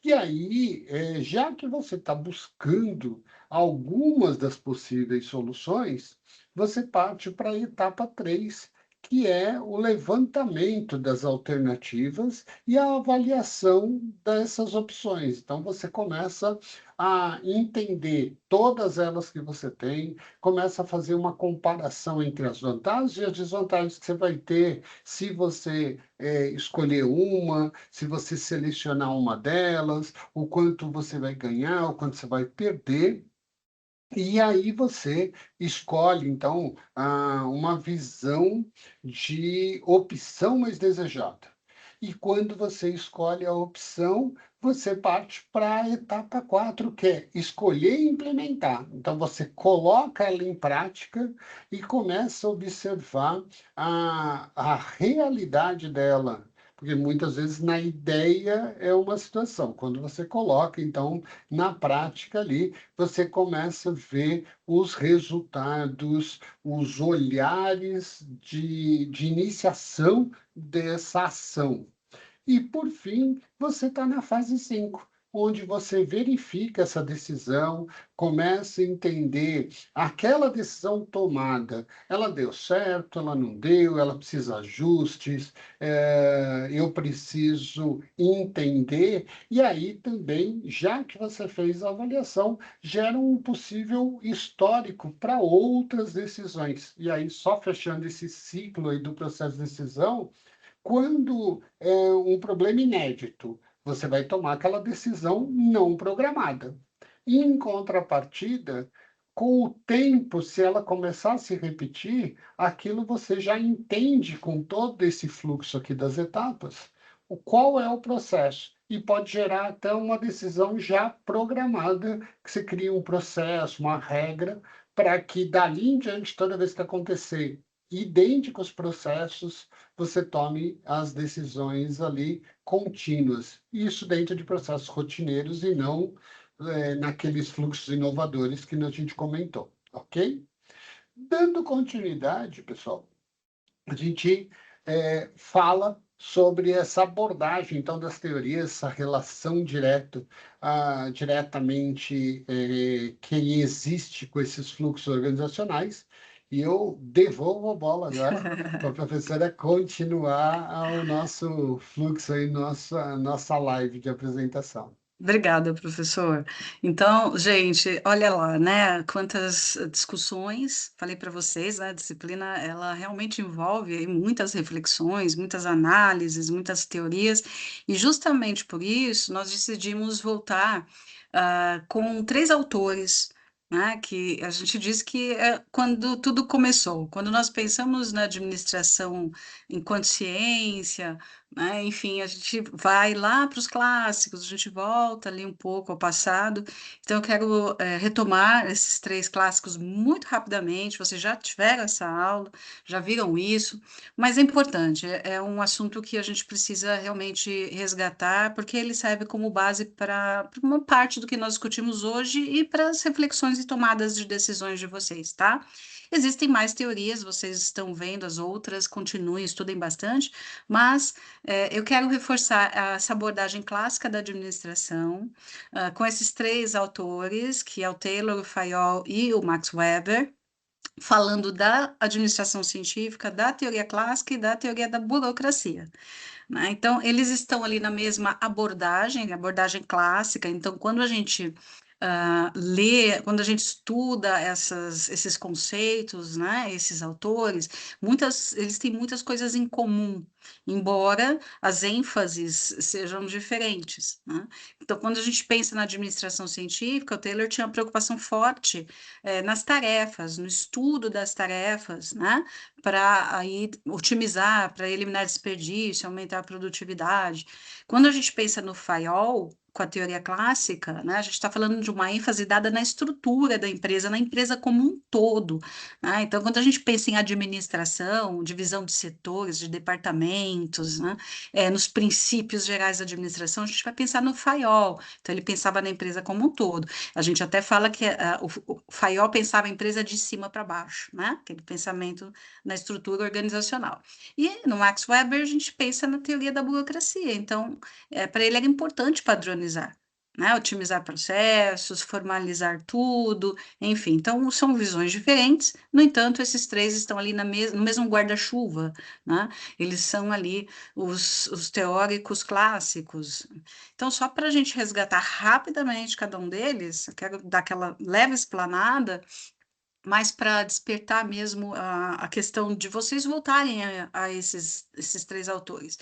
E aí, já que você está buscando algumas das possíveis soluções, você parte para a etapa 3, que é o levantamento das alternativas e a avaliação dessas opções. Então, você começa a entender todas elas que você tem, começa a fazer uma comparação entre as vantagens e as desvantagens que você vai ter se você escolher uma, se você selecionar uma delas, o quanto você vai ganhar, o quanto você vai perder. E aí você escolhe, então, uma visão de opção mais desejada. E quando você escolhe a opção, você parte para a etapa 4, que é escolher e implementar. Então, você coloca ela em prática e começa a observar a realidade dela. Porque muitas vezes na ideia é uma situação. Quando você coloca, então, na prática ali, você começa a ver os resultados, os olhares de iniciação dessa ação. E, por fim, você está na fase 5, onde você verifica essa decisão, começa a entender aquela decisão tomada, ela deu certo, ela não deu, ela precisa de ajustes, eu preciso entender, e aí também, já que você fez a avaliação, gera um possível histórico para outras decisões. E aí, só fechando esse ciclo aí do processo de decisão, quando é um problema inédito, você vai tomar aquela decisão não programada. Em contrapartida, com o tempo, se ela começar a se repetir, aquilo você já entende com todo esse fluxo aqui das etapas, qual é o processo. E pode gerar até uma decisão já programada, que você cria um processo, uma regra, para que dali em diante, toda vez que acontecer idênticos processos, você tome as decisões ali contínuas. Isso dentro de processos rotineiros e não naqueles fluxos inovadores que a gente comentou, ok? Dando continuidade, pessoal, a gente fala sobre essa abordagem, então, das teorias, essa relação diretamente que existe com esses fluxos organizacionais, e eu devolvo a bola agora para a professora continuar o nosso fluxo aí, nossa live de apresentação. Obrigada, professor. Então, gente, olha lá, né? Quantas discussões, falei para vocês, né? A disciplina, ela realmente envolve aí muitas reflexões, muitas análises, muitas teorias, e justamente por isso nós decidimos voltar com três autores, né? Que a gente diz que é quando tudo começou, quando nós pensamos na administração enquanto ciência, né? Enfim, a gente vai lá para os clássicos, a gente volta ali um pouco ao passado. Então, eu quero retomar esses três clássicos muito rapidamente. Vocês já tiveram essa aula, já viram isso, mas é importante, é um assunto que a gente precisa realmente resgatar, porque ele serve como base para uma parte do que nós discutimos hoje e para as reflexões e tomadas de decisões de vocês, tá? Existem mais teorias, vocês estão vendo as outras, continuem, estudem bastante, mas eu quero reforçar essa abordagem clássica da administração, com esses três autores, que é o Taylor, o Fayol e o Max Weber, falando da administração científica, da teoria clássica e da teoria da burocracia, né? Então, eles estão ali na mesma abordagem, abordagem clássica. Então, quando a gente lê, quando a gente estuda esses conceitos, né, esses autores, eles têm muitas coisas em comum, embora as ênfases sejam diferentes, né? Então, quando a gente pensa na administração científica, o Taylor tinha uma preocupação forte nas tarefas, no estudo das tarefas, né? Para aí otimizar, para eliminar desperdício, aumentar a produtividade. Quando a gente pensa no Fayol, com a teoria clássica, né, a gente está falando de uma ênfase dada na estrutura da empresa, na empresa como um todo, né? Então, quando a gente pensa em administração, divisão de setores, de departamentos, né, nos princípios gerais da administração, a gente vai pensar no Fayol. Então, ele pensava na empresa como um todo. A gente até fala que o Fayol pensava a empresa de cima para baixo, né? Aquele pensamento na estrutura organizacional. E no Max Weber a gente pensa na teoria da burocracia. Então, para ele era importante padronizar, né? Otimizar processos, formalizar tudo, enfim. Então, são visões diferentes. No entanto, esses três estão ali no mesmo guarda-chuva, né? Eles são ali os teóricos clássicos. Então, só para a gente resgatar rapidamente cada um deles, eu quero dar aquela leve explanada, mas para despertar mesmo a questão de vocês voltarem a esses três autores.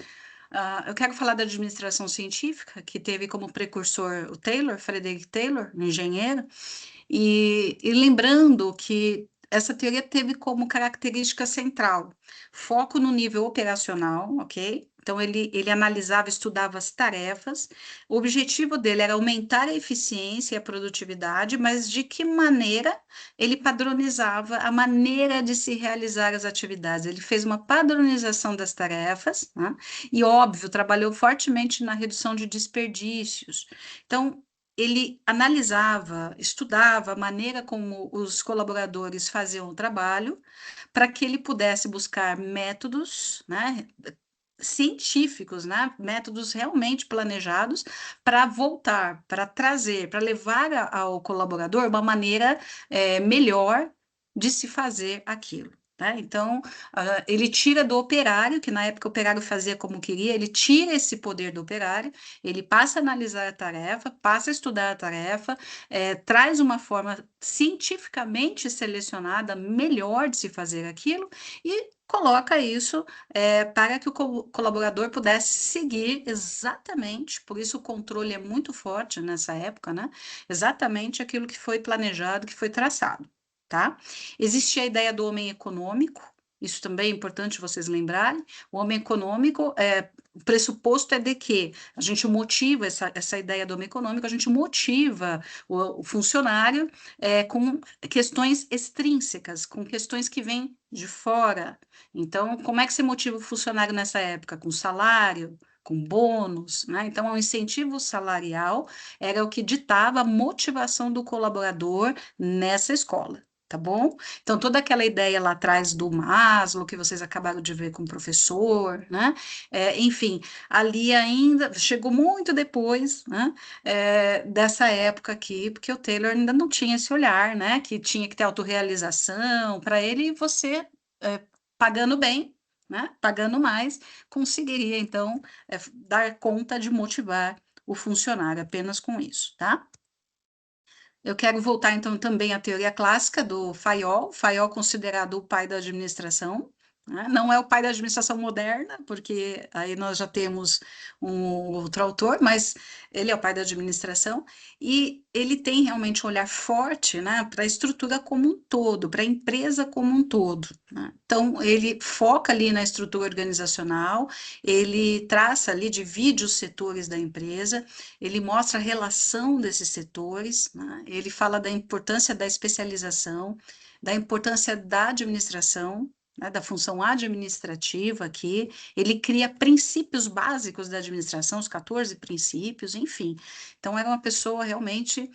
Eu quero falar da administração científica, que teve como precursor o Taylor, Frederick Taylor, um engenheiro, e lembrando que essa teoria teve como característica central foco no nível operacional, ok? Então, ele analisava, estudava as tarefas. O objetivo dele era aumentar a eficiência e a produtividade, mas de que maneira ele padronizava a maneira de se realizar as atividades? Ele fez uma padronização das tarefas, né? E, óbvio, trabalhou fortemente na redução de desperdícios. Então, ele analisava, estudava a maneira como os colaboradores faziam o trabalho, para que ele pudesse buscar métodos, né, científicos, né, métodos realmente planejados para voltar, para trazer, para levar ao colaborador uma maneira melhor de se fazer aquilo. Né? Então, ele tira do operário, que na época o operário fazia como queria, ele tira esse poder do operário, ele passa a analisar a tarefa, passa a estudar a tarefa, traz uma forma cientificamente selecionada, melhor de se fazer aquilo, e coloca isso para que o colaborador pudesse seguir exatamente, por isso o controle é muito forte nessa época, né? Exatamente aquilo que foi planejado, que foi traçado, tá? Existe a ideia do homem econômico, isso também é importante vocês lembrarem. O homem econômico, o pressuposto é de que a gente motiva essa ideia do homem econômico, a gente motiva o funcionário com questões extrínsecas, com questões que vêm de fora. Então, como é que você motiva o funcionário nessa época? Com salário, com bônus, né? Então, o incentivo salarial era o que ditava a motivação do colaborador nessa escola. Tá bom? Então, toda aquela ideia lá atrás do Maslow, que vocês acabaram de ver com o professor, né? Enfim, ali ainda chegou muito depois, né? Dessa época aqui, porque o Taylor ainda não tinha esse olhar, né? Que tinha que ter autorrealização. Para ele, você é, pagando bem, né? Pagando mais, conseguiria, então, dar conta de motivar o funcionário, apenas com isso, tá? Eu quero voltar, então, também à teoria clássica do Fayol. Fayol considerado o pai da administração, né? Não é o pai da administração moderna, porque aí nós já temos um outro autor, mas ele é o pai da administração, e ele tem realmente um olhar forte, né, para a estrutura como um todo, para a empresa como um todo, né? Então, ele foca ali na estrutura organizacional, ele traça ali, divide os setores da empresa, ele mostra a relação desses setores, né? Ele fala da importância da especialização, da importância da administração, né, da função administrativa aqui, ele cria princípios básicos da administração, os 14 princípios, enfim. Então, era uma pessoa realmente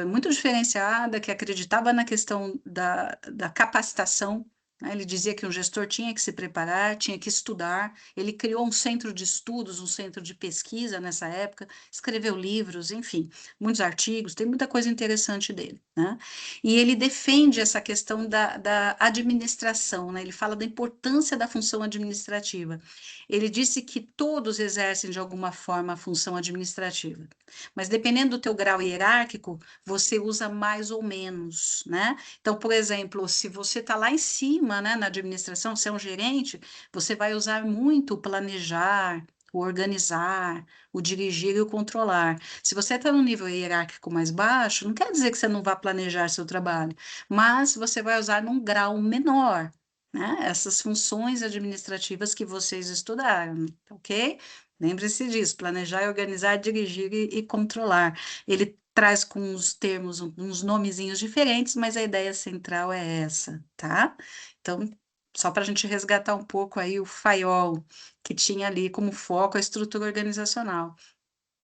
muito diferenciada, que acreditava na questão da capacitação, né? Ele dizia que um gestor tinha que se preparar, tinha que estudar. Ele criou um centro de estudos, um centro de pesquisa nessa época, escreveu livros, enfim, muitos artigos, tem muita coisa interessante dele, né? E ele defende essa questão da administração, né? Ele fala da importância da função administrativa. Ele disse que todos exercem de alguma forma a função administrativa, mas dependendo do teu grau hierárquico, você usa mais ou menos, né? Então, por exemplo, se você está lá em cima, né, na administração, você é um gerente, você vai usar muito o planejar, o organizar, o dirigir e o controlar. Se você está no nível hierárquico mais baixo, não quer dizer que você não vá planejar seu trabalho, mas você vai usar num grau menor, né? Essas funções administrativas que vocês estudaram, ok? Lembre-se disso, planejar, organizar, dirigir e controlar. Ele traz com os termos, uns nomezinhos diferentes, mas a ideia central é essa, tá? Então, só para a gente resgatar um pouco aí o Fayol, que tinha ali como foco a estrutura organizacional.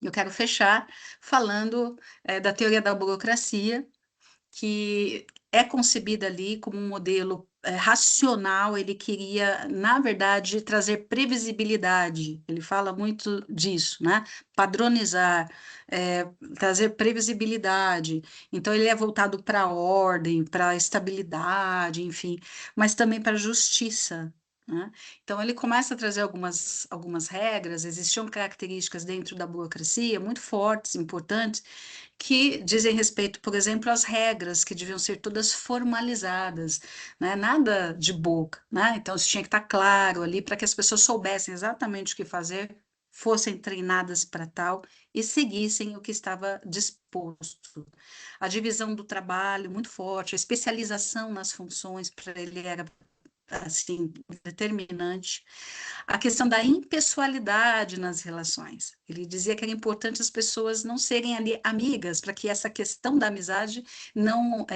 Eu quero fechar falando da teoria da burocracia, que é concebida ali como um modelo racional, ele queria, na verdade, trazer previsibilidade, ele fala muito disso, né? Padronizar, trazer previsibilidade. Então, ele é voltado para a ordem, para a estabilidade, enfim, mas também para a justiça. Né? Então, ele começa a trazer algumas regras, existiam características dentro da burocracia muito fortes, importantes, que dizem respeito, por exemplo, às regras que deviam ser todas formalizadas, né? Nada de boca, né? Então, isso tinha que estar claro ali para que as pessoas soubessem exatamente o que fazer, fossem treinadas para tal e seguissem o que estava disposto. A divisão do trabalho muito forte, a especialização nas funções para ele era assim determinante. A questão da impessoalidade nas relações. Ele dizia que era importante as pessoas não serem ali amigas, para que essa questão da amizade não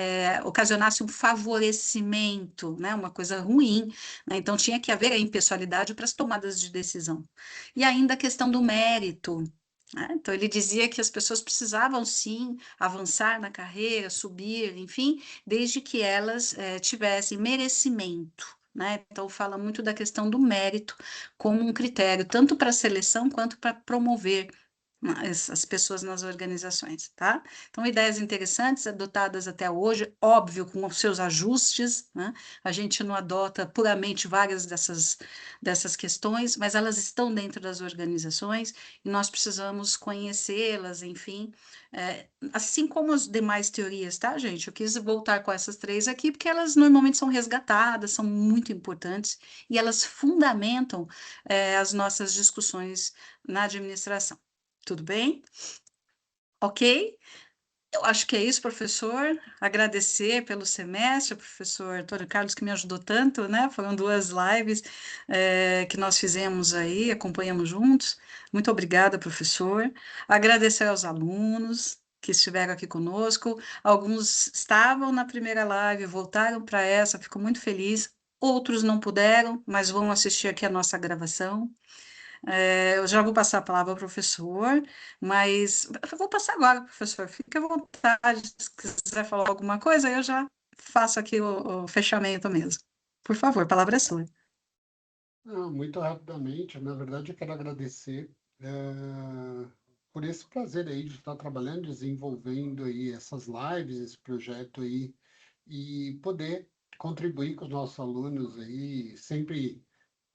ocasionasse um favorecimento, né, uma coisa ruim, né? Então tinha que haver a impessoalidade para as tomadas de decisão. E ainda a questão do mérito. Né? Então ele dizia que as pessoas precisavam sim avançar na carreira, subir, enfim, desde que elas tivessem merecimento. Né? Então, fala muito da questão do mérito como um critério, tanto para a seleção quanto para promover as pessoas nas organizações, tá? Então, ideias interessantes, adotadas até hoje, óbvio, com os seus ajustes, né? A gente não adota puramente várias dessas questões, mas elas estão dentro das organizações e nós precisamos conhecê-las, enfim, assim como as demais teorias, tá, gente? Eu quis voltar com essas três aqui, porque elas normalmente são resgatadas, são muito importantes e elas fundamentam as nossas discussões na administração. Tudo bem? Ok? Eu acho que é isso, professor. Agradecer pelo semestre, professor Antônio Carlos, que me ajudou tanto, né? Foram 2 lives que nós fizemos aí, acompanhamos juntos. Muito obrigada, professor. Agradecer aos alunos que estiveram aqui conosco. Alguns estavam na primeira live, voltaram para essa, fico muito feliz. Outros não puderam, mas vão assistir aqui a nossa gravação. Eu já vou passar a palavra ao professor, mas eu vou passar agora, professor. Fique à vontade, se quiser falar alguma coisa, eu já faço aqui o fechamento mesmo. Por favor, a palavra é sua. Não, muito rapidamente, na verdade, eu quero agradecer por esse prazer aí de estar trabalhando, desenvolvendo aí essas lives, esse projeto aí, e poder contribuir com os nossos alunos aí, sempre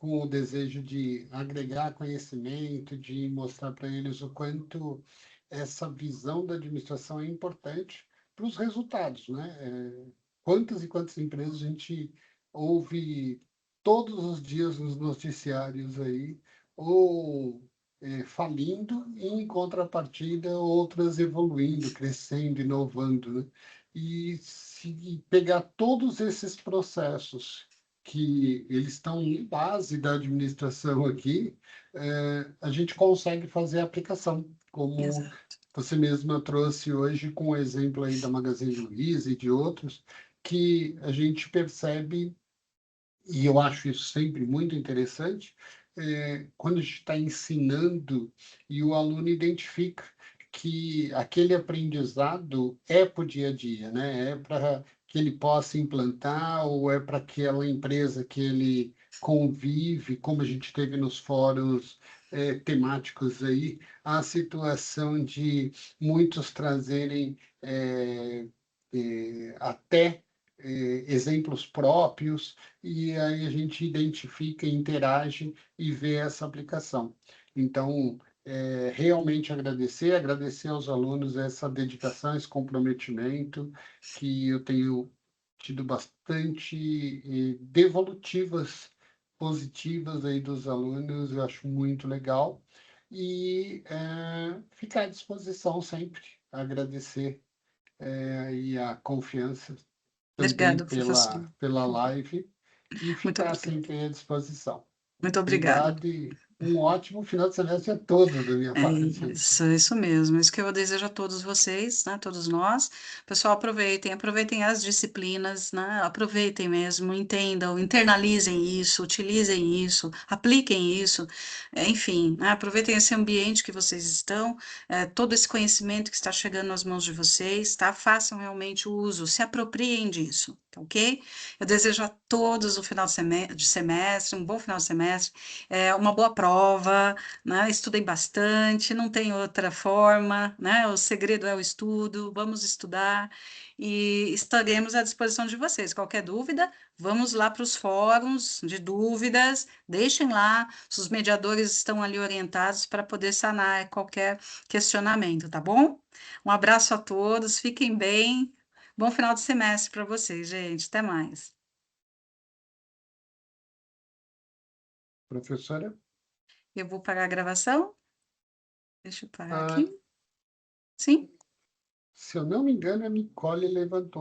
com o desejo de agregar conhecimento, de mostrar para eles o quanto essa visão da administração é importante para os resultados, né? Quantas e quantas empresas a gente ouve todos os dias nos noticiários aí, ou falindo, e em contrapartida outras evoluindo, crescendo, inovando, né? E se pegar todos esses processos que eles estão em base da administração aqui, a gente consegue fazer a aplicação, como Exato. você mesma trouxe hoje com o exemplo aí da Magazine Luiza e de outros, que a gente percebe, e eu acho isso sempre muito interessante, quando a gente está ensinando e o aluno identifica que aquele aprendizado é para o dia a dia, né? É para que ele possa implantar ou é para aquela empresa que ele convive, como a gente teve nos fóruns temáticos aí, a situação de muitos trazerem até exemplos próprios, e aí a gente identifica, interage e vê essa aplicação. Então, realmente agradecer aos alunos essa dedicação, esse comprometimento, que eu tenho tido bastante devolutivas positivas aí dos alunos, eu acho muito legal, e ficar à disposição sempre, agradecer aí a confiança também Obrigada, professor. pela live, e Muito ficar obrigada. sempre à disposição. Muito obrigada. Obrigado e um ótimo final de semestre a todos da minha É parte. isso mesmo. Isso que eu desejo a todos vocês, né? Todos nós. Pessoal, aproveitem as disciplinas, né? Aproveitem mesmo, entendam, internalizem isso, utilizem isso, apliquem isso, enfim, né? Aproveitem esse ambiente que vocês estão, todo esse conhecimento que está chegando nas mãos de vocês, tá? Façam realmente o uso, se apropriem disso, tá ok? Eu desejo a todos o final de semestre, um bom final de semestre, uma boa prova, né? Estudem bastante, não tem outra forma, né? O segredo é o estudo, vamos estudar e estaremos à disposição de vocês. Qualquer dúvida, vamos lá para os fóruns de dúvidas, deixem lá, os mediadores estão ali orientados para poder sanar qualquer questionamento, tá bom? Um abraço a todos, fiquem bem, bom final de semestre para vocês, gente, até mais. Professora, Eu vou parar a gravação, deixa eu parar ah, aqui, sim? se eu não me engano, a Nicole levantou